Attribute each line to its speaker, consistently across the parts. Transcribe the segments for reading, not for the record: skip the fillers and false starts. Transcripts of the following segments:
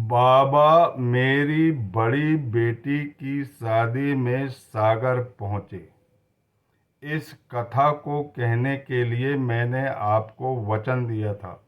Speaker 1: बाबा, मेरी बड़ी बेटी की शादी में सागर पहुंचे। इस कथा को कहने के लिए मैंने आपको वचन दिया था,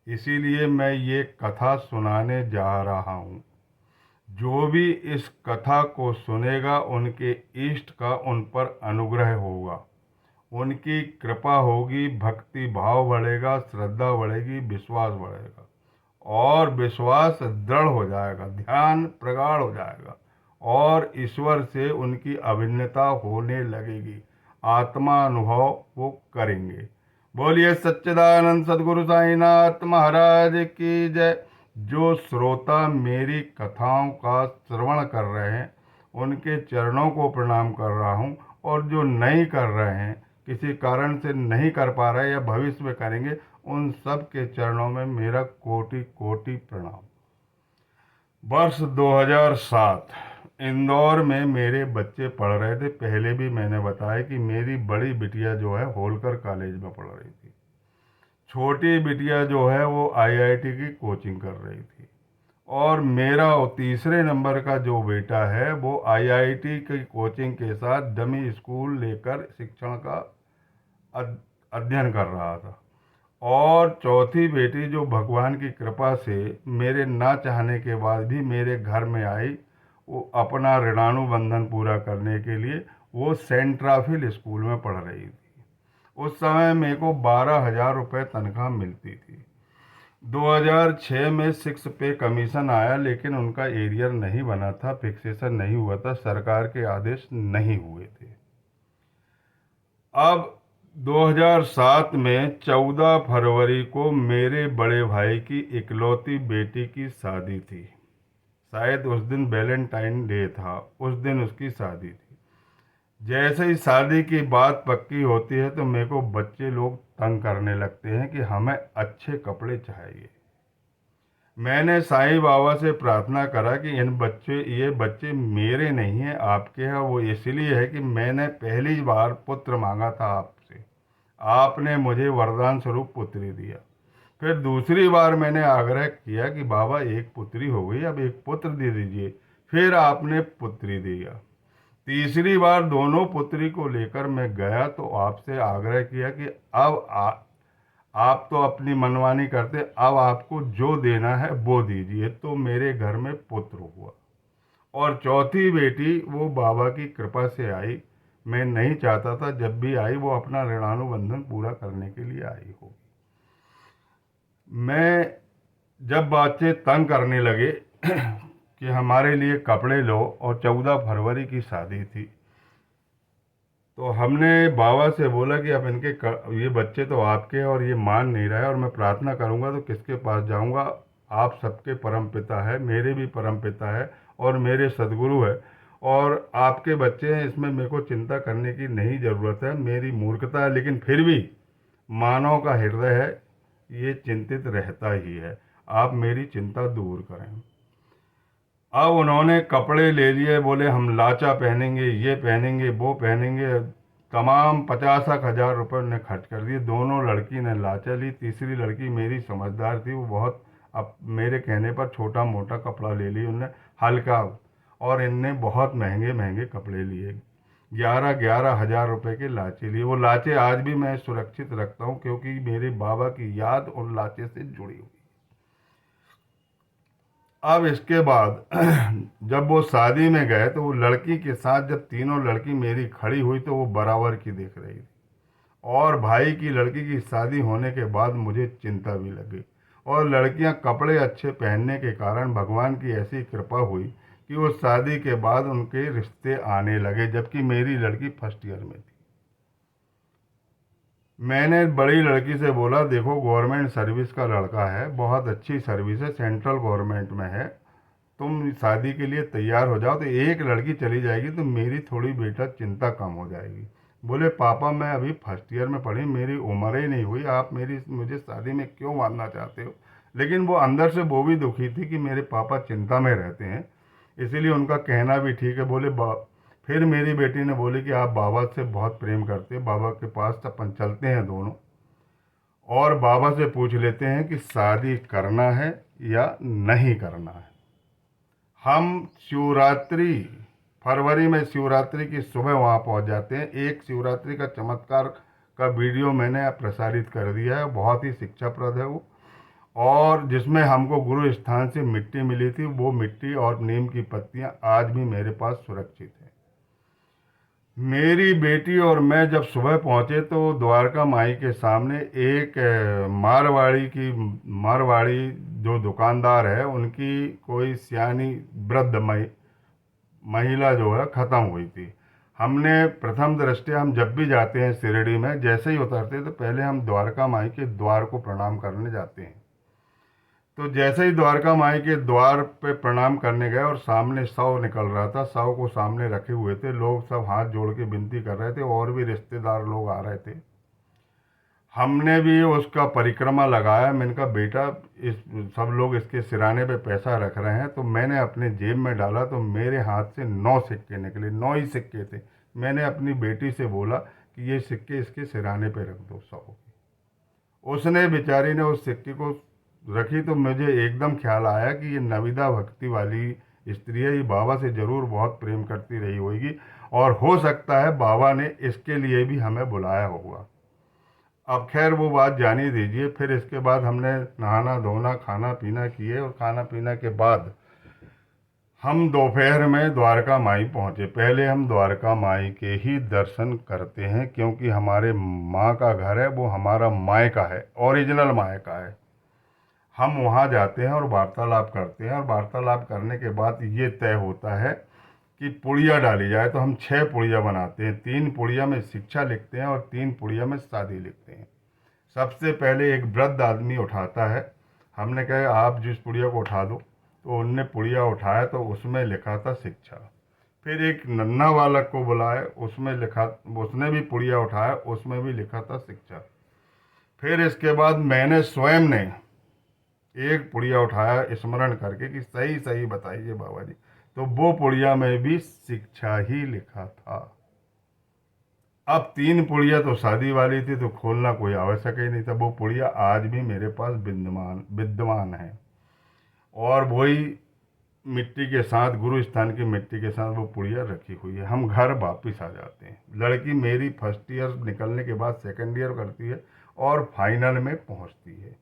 Speaker 1: इसीलिए मैं ये कथा सुनाने जा रहा हूँ। जो भी इस कथा को सुनेगा उनके इष्ट का उन पर अनुग्रह होगा, उनकी कृपा होगी, भक्ति भाव बढ़ेगा, श्रद्धा बढ़ेगी, विश्वास बढ़ेगा और विश्वास दृढ़ हो जाएगा, ध्यान प्रगाढ़ हो जाएगा और ईश्वर से उनकी अभिन्नता होने लगेगी, आत्मा अनुभव वो करेंगे। बोलिए सच्चिदानंद सदगुरु साईनाथ महाराज की जय। जो श्रोता मेरी कथाओं का श्रवण कर रहे हैं उनके चरणों को प्रणाम कर रहा हूँ, और जो नहीं कर रहे हैं, किसी कारण से नहीं कर पा रहे या भविष्य में करेंगे, उन सब के चरणों में मेरा कोटि कोटि प्रणाम। वर्ष 2007 इंदौर में मेरे बच्चे पढ़ रहे थे। पहले भी मैंने बताया कि मेरी बड़ी बिटिया जो है होलकर कॉलेज में पढ़ रही थी, छोटी बिटिया जो है वो आईआईटी की कोचिंग कर रही थी, और मेरा तीसरे नंबर का जो बेटा है वो आईआईटी की कोचिंग के साथ डमी स्कूल लेकर शिक्षण का अध्ययन कर रहा था। और चौथी बेटी जो भगवान की कृपा से मेरे ना चाहने के बाद भी मेरे घर में आई, वो अपना ऋणानुबंधन पूरा करने के लिए वो सेंट्राफिल स्कूल में पढ़ रही थी। उस समय मेरे को 12,000 रुपये तनख्वाह मिलती थी। 2006 में 6 पे कमीशन आया, लेकिन उनका एरियर नहीं बना था, फिक्सेशन नहीं हुआ था, सरकार के आदेश नहीं हुए थे। अब 2007 में 14 फरवरी को मेरे बड़े भाई की इकलौती बेटी की शादी थी। शायद उस दिन वैलेंटाइन डे था, उस दिन उसकी शादी थी। जैसे ही शादी की बात पक्की होती है तो मेरे को बच्चे लोग तंग करने लगते हैं कि हमें अच्छे कपड़े चाहिए। मैंने साईं बाबा से प्रार्थना करा कि ये बच्चे मेरे नहीं हैं, आपके हैं। वो इसलिए है कि मैंने पहली बार पुत्र मांगा था आपसे, आपने मुझे वरदान स्वरूप पुत्री दिया। फिर दूसरी बार मैंने आग्रह किया कि बाबा एक पुत्री हो गई, अब एक पुत्र दे दीजिए, फिर आपने पुत्री दिया। तीसरी बार दोनों पुत्री को लेकर मैं गया तो आपसे आग्रह किया कि अब आप तो अपनी मनमानी करते, अब आपको जो देना है वो दीजिए। तो मेरे घर में पुत्र हुआ। और चौथी बेटी वो बाबा की कृपा से आई। मैं नहीं चाहता था जब भी आई वो अपना ऋणानुबंधन पूरा करने के लिए आई हो। मैं जब बच्चे तंग करने लगे कि हमारे लिए कपड़े लो, और 14 फरवरी की शादी थी, तो हमने बाबा से बोला कि अब ये बच्चे तो आपके हैं और ये मान नहीं रहा है, और मैं प्रार्थना करूंगा तो किसके पास जाऊंगा। आप सबके परम पिता है, मेरे भी परम पिता है और मेरे सदगुरु है, और आपके बच्चे हैं, इसमें मेरे को चिंता करने की नहीं ज़रूरत है। मेरी मूर्खता है, लेकिन फिर भी मानव का हृदय है, ये चिंतित रहता ही है। आप मेरी चिंता दूर करें। अब उन्होंने कपड़े ले लिए, बोले हम लाचा पहनेंगे, ये पहनेंगे, वो पहनेंगे। तमाम 50,000 रुपये उन्होंने खर्च कर दिए। दोनों लड़की ने लाचा ली, तीसरी लड़की मेरी समझदार थी, वो बहुत अब मेरे कहने पर छोटा मोटा कपड़ा ले ली उनने, हल्का। और इनने बहुत महंगे महंगे कपड़े लिए, 11,000 के लाचे लिए। वो लाचे आज भी मैं सुरक्षित रखता हूँ, क्योंकि मेरे बाबा की याद उन लाचे से जुड़ी हुई। अब इसके बाद जब वो शादी में गए तो वो लड़की के साथ जब तीनों लड़की मेरी खड़ी हुई तो वो बराबर की दिख रही थी। और भाई की लड़की की शादी होने के बाद मुझे चिंता भी लगी, और लड़कियां कपड़े अच्छे पहनने के कारण भगवान की ऐसी कृपा हुई कि वो शादी के बाद उनके रिश्ते आने लगे, जबकि मेरी लड़की फर्स्ट ईयर में थी। मैंने बड़ी लड़की से बोला, देखो गवर्नमेंट सर्विस का लड़का है, बहुत अच्छी सर्विस है, सेंट्रल गवर्नमेंट में है, तुम शादी के लिए तैयार हो जाओ। तो एक लड़की चली जाएगी तो मेरी थोड़ी बेटा चिंता कम हो जाएगी। बोले पापा मैं अभी फर्स्ट ईयर में पढ़ी, मेरी उम्र ही नहीं हुई, आप मुझे शादी में क्यों बांधना चाहते हो। लेकिन वो अंदर से वो भी दुखी थी कि मेरे पापा चिंता में रहते हैं, इसीलिए उनका कहना भी ठीक है। फिर मेरी बेटी ने बोली कि आप बाबा से बहुत प्रेम करते हैं, बाबा के पास अपन चलते हैं दोनों। और बाबा से पूछ लेते हैं कि शादी करना है या नहीं करना है। हम शिवरात्रि, फरवरी में शिवरात्रि की सुबह वहाँ पहुँच जाते हैं। एक शिवरात्रि का चमत्कार का वीडियो मैंने प्रसारित कर दिया है, बहुत ही शिक्षाप्रद है वो, और जिसमें हमको गुरु स्थान से मिट्टी मिली थी। वो मिट्टी और नीम की पत्तियां आज भी मेरे पास सुरक्षित है। मेरी बेटी और मैं जब सुबह पहुंचे तो द्वारका माई के सामने एक मारवाड़ी जो दुकानदार है, उनकी कोई सियानी वृद्ध महिला जो है ख़त्म हुई थी। हमने प्रथम दृष्टया, हम जब भी जाते हैं शिरडी में, जैसे ही उतरते तो पहले हम द्वारका माई के द्वार को प्रणाम करने जाते हैं। तो जैसे ही द्वारका माई के द्वार पे प्रणाम करने गए और सामने शव निकल रहा था, शव को सामने रखे हुए थे, लोग सब हाथ जोड़ के विनती कर रहे थे और भी रिश्तेदार लोग आ रहे थे। हमने भी उसका परिक्रमा लगाया। मैंने कहा बेटा, इस सब लोग इसके सिराने पे पैसा रख रहे हैं, तो मैंने अपने जेब में डाला तो मेरे हाथ से 9 सिक्के निकले, 9 ही सिक्के थे। मैंने अपनी बेटी से बोला कि ये सिक्के इसके सिराने पे रख दो सब। उसने बेचारी ने उस सिक्के को रखी तो मुझे एकदम ख्याल आया कि ये नविदा भक्ति वाली स्त्री है, ये बाबा से ज़रूर बहुत प्रेम करती रही होगी, और हो सकता है बाबा ने इसके लिए भी हमें बुलाया होगा। अब खैर वो बात जानी दीजिए। फिर इसके बाद हमने नहाना धोना खाना पीना किए, और खाना पीना के बाद हम दोपहर में द्वारका माई पहुँचे। पहले हम द्वारका माई के ही दर्शन करते हैं, क्योंकि हमारे माँ का घर है, वो हमारा मायका है, ओरिजिनल मायका है। हम वहाँ जाते हैं और वार्तालाप करते हैं, और वार्तालाप करने के बाद ये तय होता है कि पुड़िया डाली जाए। तो हम 6 पुड़िया बनाते हैं, 3 पुड़िया में शिक्षा लिखते हैं और 3 पुड़िया में शादी लिखते हैं। सबसे पहले एक वृद्ध आदमी उठाता है। हमने कहा आप जिस पुड़िया को उठा दो, तो उनने पुड़िया उठाया तो उसमें लिखा था शिक्षा। फिर एक नन्हा बालक को बुलाए, उसमें लिखा, उसने भी पुड़िया उठाया, उसमें भी लिखा था शिक्षा। फिर इसके बाद मैंने स्वयं ने एक पुड़िया उठाया स्मरण करके कि सही सही बताइए बाबा जी, तो वो पुड़िया में भी शिक्षा ही लिखा था। अब 3 पुड़िया तो शादी वाली थी, तो खोलना कोई आवश्यक ही नहीं था। वो पुड़िया आज भी मेरे पास विद्यमान है, और वही मिट्टी के साथ, गुरु स्थान की मिट्टी के साथ वो पुड़िया रखी हुई है। हम घर वापस आ जाते हैं। लड़की मेरी फर्स्ट ईयर निकलने के बाद सेकंड ईयर करती है और फाइनल में पहुंचती है।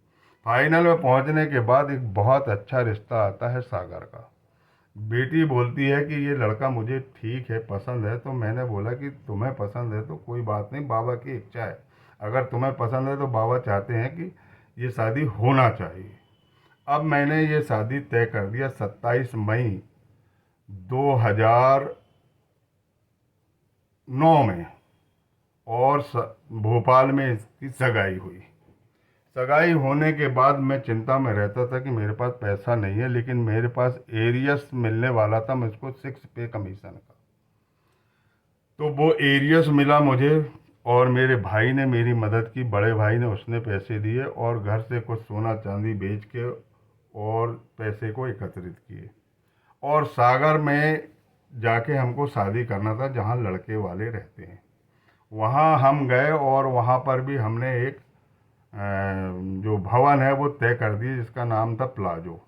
Speaker 1: फाइनल में पहुंचने के बाद एक बहुत अच्छा रिश्ता आता है सागर का। बेटी बोलती है कि ये लड़का मुझे ठीक है, पसंद है। तो मैंने बोला कि तुम्हें पसंद है तो कोई बात नहीं, बाबा की इच्छा है। अगर तुम्हें पसंद है तो बाबा चाहते हैं कि ये शादी होना चाहिए। अब मैंने ये शादी तय कर दिया 27 मई 2009 में, और भोपाल में इसकी सगाई हुई। सगाई होने के बाद मैं चिंता में रहता था कि मेरे पास पैसा नहीं है, लेकिन मेरे पास एरियस मिलने वाला था मुझको 6 पे कमीशन का। तो वो एरियस मिला मुझे, और मेरे भाई ने मेरी मदद की, बड़े भाई ने, उसने पैसे दिए और घर से कुछ सोना चांदी बेच के और पैसे को एकत्रित किए, और सागर में जाके हमको शादी करना था जहाँ लड़के वाले रहते हैं। वहाँ हम गए और वहाँ पर भी हमने एक जो भवन है वो तय कर दिए, जिसका नाम था प्लाजो।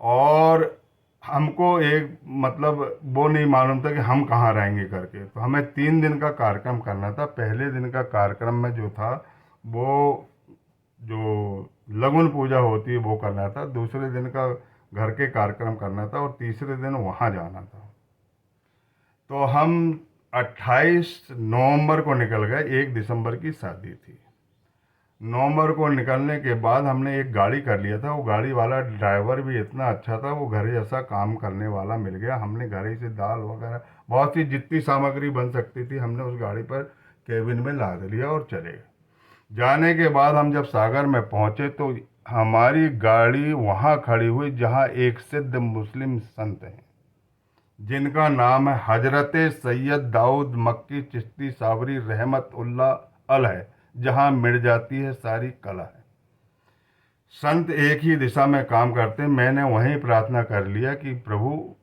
Speaker 1: और हमको एक मतलब वो नहीं मालूम था कि हम कहाँ रहेंगे करके। तो हमें 3 दिन का कार्यक्रम करना था। पहले दिन का कार्यक्रम में जो था वो जो लगुन पूजा होती है वो करना था, दूसरे दिन का घर के कार्यक्रम करना था, और तीसरे दिन वहाँ जाना था। तो हम 28 नवंबर को निकल गए। 1 दिसंबर की शादी थी। नवंबर को निकलने के बाद हमने एक गाड़ी कर लिया था। वो गाड़ी वाला ड्राइवर भी इतना अच्छा था, वो घर जैसा काम करने वाला मिल गया। हमने घर ही से दाल वगैरह बहुत सी जितनी सामग्री बन सकती थी हमने उस गाड़ी पर केबिन में लाद लिया और चले गए। जाने के बाद हम जब सागर में पहुंचे तो हमारी गाड़ी वहाँ खड़ी हुई जहाँ एक सिद्ध मुस्लिम संत हैं, जिनका नाम है हजरत सैयद दाऊद मक्की चिश्ती सावरी रहमत उल्ला अल है, जहाँ मिट जाती है सारी कला है। संत एक ही दिशा में काम करते हैं। मैंने वहीं प्रार्थना कर लिया कि प्रभु,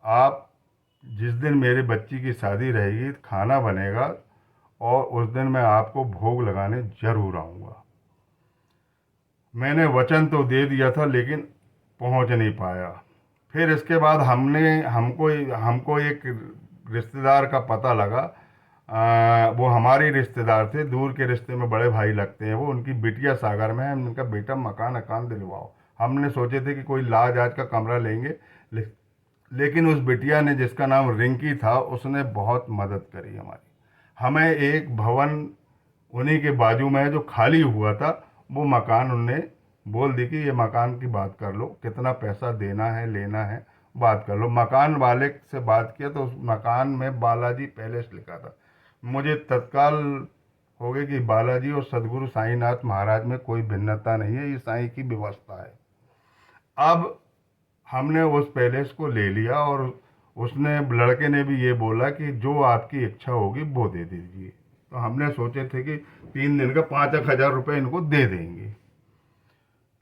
Speaker 1: आप जिस दिन मेरे बच्ची की शादी रहेगी, खाना बनेगा और उस दिन मैं आपको भोग लगाने जरूर आऊँगा। मैंने वचन तो दे दिया था लेकिन पहुंच नहीं पाया। फिर इसके बाद हमको हमको एक रिश्तेदार का पता लगा। वो हमारे रिश्तेदार थे, दूर के रिश्ते में बड़े भाई लगते हैं वो, उनकी बिटिया सागर में है। उनका बेटा मकान अकान दिलवाओ। हमने सोचे थे कि कोई लाज आज का कमरा लेंगे, ले, लेकिन उस बिटिया ने, जिसका नाम रिंकी था, उसने बहुत मदद करी हमारी। हमें एक भवन उन्हीं के बाजू में है जो खाली हुआ था, वो मकान उनने बोल दी कि ये मकान की बात कर लो, कितना पैसा देना है लेना है बात कर लो। मकान वाले से बात किया तो उस मकान में बालाजी पैलेस लिखा था। मुझे तत्काल हो गई कि बालाजी और सदगुरु साईनाथ महाराज में कोई भिन्नता नहीं है, ये साईं की व्यवस्था है। अब हमने उस पैलेस को ले लिया और उसने, लड़के ने भी ये बोला कि जो आपकी इच्छा होगी वो दे दीजिए। तो हमने सोचे थे कि 3 दिन का 5,000 रुपये इनको दे देंगे,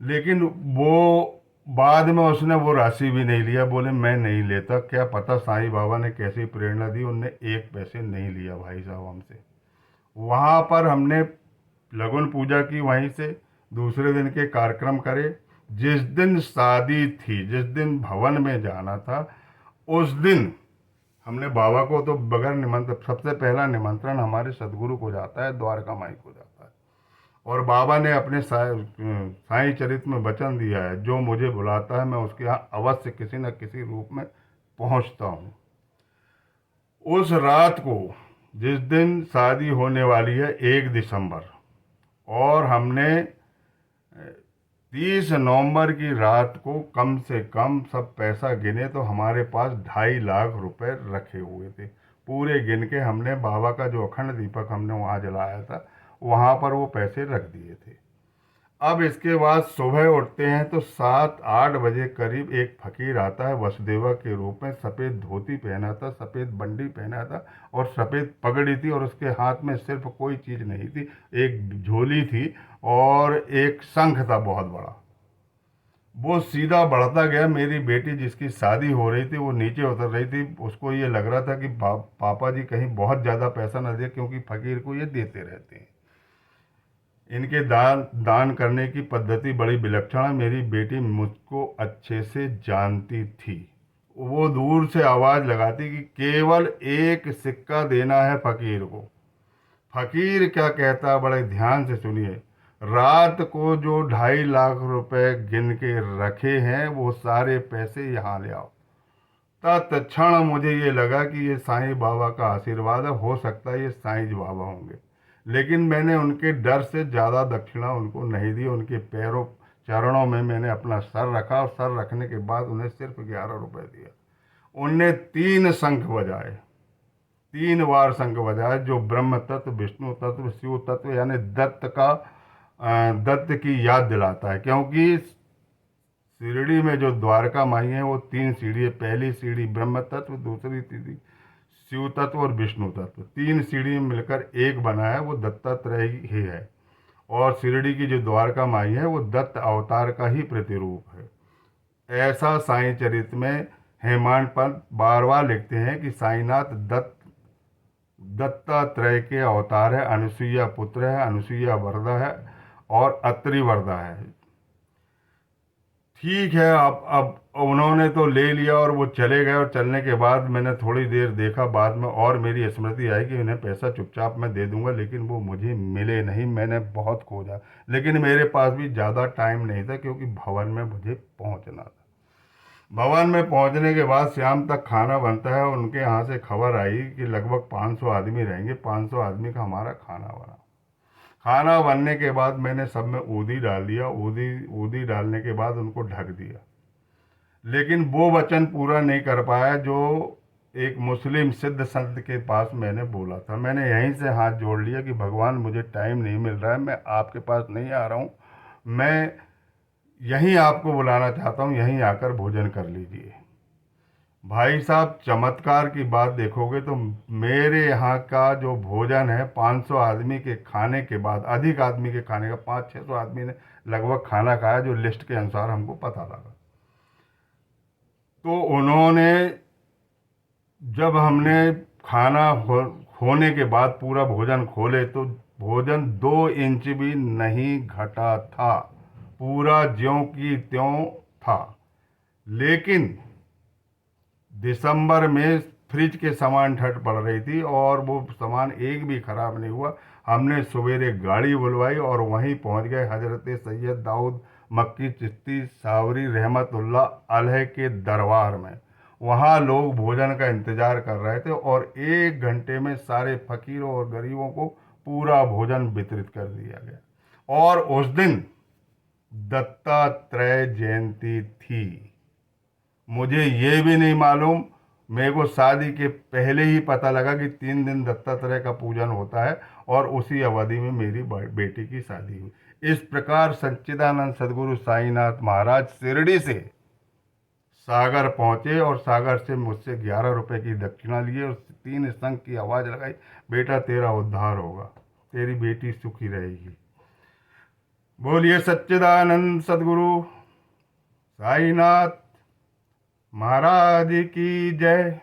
Speaker 1: लेकिन वो बाद में उसने वो राशि भी नहीं लिया। बोले मैं नहीं लेता। क्या पता साईं बाबा ने कैसी प्रेरणा दी, उनने एक पैसे नहीं लिया भाई साहब हमसे। वहाँ पर हमने लगन पूजा की, वहीं से दूसरे दिन के कार्यक्रम करे। जिस दिन शादी थी, जिस दिन भवन में जाना था, उस दिन हमने बाबा को तो बगैर निमंत्रण, सबसे पहला निमंत्रण हमारे सदगुरु को जाता है, द्वारका माई को जाता है। और बाबा ने अपने साईं चरित में वचन दिया है, जो मुझे बुलाता है मैं उसके यहाँ अवश्य किसी न किसी रूप में पहुँचता हूँ। उस रात को, जिस दिन शादी होने वाली है 1 दिसंबर, और हमने 30 नवंबर की रात को कम से कम सब पैसा गिने तो हमारे पास 2.5 लाख रुपए रखे हुए थे। पूरे गिन के हमने बाबा का जो अखंड दीपक हमने वहाँ जलाया था, वहाँ पर वो पैसे रख दिए थे। अब इसके बाद सुबह उठते हैं तो 7-8 बजे करीब एक फकीर आता है वसुदेवा के रूप में। सफ़ेद धोती पहना था, सफ़ेद बंडी पहना था और सफ़ेद पगड़ी थी, और उसके हाथ में सिर्फ कोई चीज़ नहीं थी, एक झोली थी और एक शंख था बहुत बड़ा। वो सीधा बढ़ता गया। मेरी बेटी जिसकी शादी हो रही थी वो नीचे उतर रही थी। उसको ये लग रहा था कि पापा जी कहीं बहुत ज़्यादा पैसा न दे, क्योंकि फकीर को ये देते रहते हैं। इनके दान दान करने की पद्धति बड़ी विलक्षण है। मेरी बेटी मुझको अच्छे से जानती थी। वो दूर से आवाज़ लगाती कि केवल एक सिक्का देना है फकीर को। फकीर क्या कहता, बड़े ध्यान से सुनिए। रात को जो 2.5 लाख रुपए गिन के रखे हैं वो सारे पैसे यहाँ ले आओ। तत्क्षण मुझे ये लगा कि ये साईं बाबा का आशीर्वाद है, हो सकता है ये साईं बाबा होंगे। लेकिन मैंने उनके डर से ज़्यादा दक्षिणा उनको नहीं दी। उनके पैरों चरणों में मैंने अपना सर रखा और सर रखने के बाद उन्हें सिर्फ 11 रुपये दिया। उनने 3 शंख बजाए, 3 बार शंख बजाए, जो ब्रह्म तत्व, विष्णु तत्व, शिव तत्व यानी दत्त की याद दिलाता है। क्योंकि शिरडी में जो द्वारका माई है वो 3 सीढ़ी है। पहली सीढ़ी ब्रह्म तत्व, दूसरी सीढ़ी शिव तत्व और विष्णु तत्व, 3 सीढ़ी मिलकर एक बना है, वो दत्तात्रेय ही है। और शिरडी की जो द्वारका माई है वो दत्त अवतार का ही प्रतिरूप है। ऐसा साईं चरित में हेमांड पंत बार बार लिखते हैं कि साईनाथ दत्तात्रेय के अवतार है, अनुसुईया पुत्र है, अनुसुईया वरदा है और अत्रि वरदा है। ठीक है, अब उन्होंने तो ले लिया और वो चले गए। और चलने के बाद मैंने थोड़ी देर देखा, बाद में और मेरी स्मृति आई कि उन्हें पैसा चुपचाप मैं दे दूंगा, लेकिन वो मुझे मिले नहीं। मैंने बहुत खोजा, लेकिन मेरे पास भी ज़्यादा टाइम नहीं था, क्योंकि भवन में मुझे पहुंचना था। भवन में पहुंचने के बाद शाम तक खाना बनता है। उनके यहाँ से खबर आई कि लगभग 500 आदमी रहेंगे। 500 आदमी का हमारा खाना बना। खाना बनने के बाद मैंने सब में ऊदी डाल दिया। ऊदी डालने के बाद उनको ढक दिया, लेकिन वो वचन पूरा नहीं कर पाया जो एक मुस्लिम सिद्ध संत के पास मैंने बोला था। मैंने यहीं से हाथ जोड़ लिया कि भगवान मुझे टाइम नहीं मिल रहा है, मैं आपके पास नहीं आ रहा हूँ, मैं यहीं आपको बुलाना चाहता हूँ, यहीं आकर भोजन कर लीजिए। भाई साहब, चमत्कार की बात देखोगे तो मेरे यहाँ का जो भोजन है, 500 आदमी के खाने के बाद, अधिक आदमी के खाने का, 500-600 आदमी ने लगभग खाना खाया, जो लिस्ट के अनुसार हमको पता लगा। तो उन्होंने, जब हमने खाना होने के बाद पूरा भोजन खोले तो भोजन 2 इंच भी नहीं घटा था, पूरा ज्यों की त्यों था। लेकिन दिसंबर में फ्रिज के सामान ठंड पड़ रही थी और वो सामान एक भी खराब नहीं हुआ। हमने सवेरे गाड़ी बुलवाई और वहीं पहुंच गए हजरत सैयद दाऊद मक्की चिश्ती सावरी रहमतुल्लाह अलैह के दरबार में। वहाँ लोग भोजन का इंतजार कर रहे थे और 1 घंटे में सारे फकीरों और गरीबों को पूरा भोजन वितरित कर दिया गया। और उस दिन दत्तात्रेय जयंती थी। मुझे ये भी नहीं मालूम, मेरे को शादी के पहले ही पता लगा कि 3 दिन दत्तात्रेय का पूजन होता है और उसी अवधि में मेरी बेटी की शादी हुई। इस प्रकार सच्चिदानंद सदगुरु साईनाथ महाराज शिरडी से सागर पहुंचे और सागर से मुझसे 11 रुपए की दक्षिणा लिए और 3 शंख की आवाज़ लगाई, बेटा तेरा उद्धार होगा, तेरी बेटी सुखी रहेगी। बोलिए सच्चिदानंद सदगुरु साईनाथ महाराज की जय।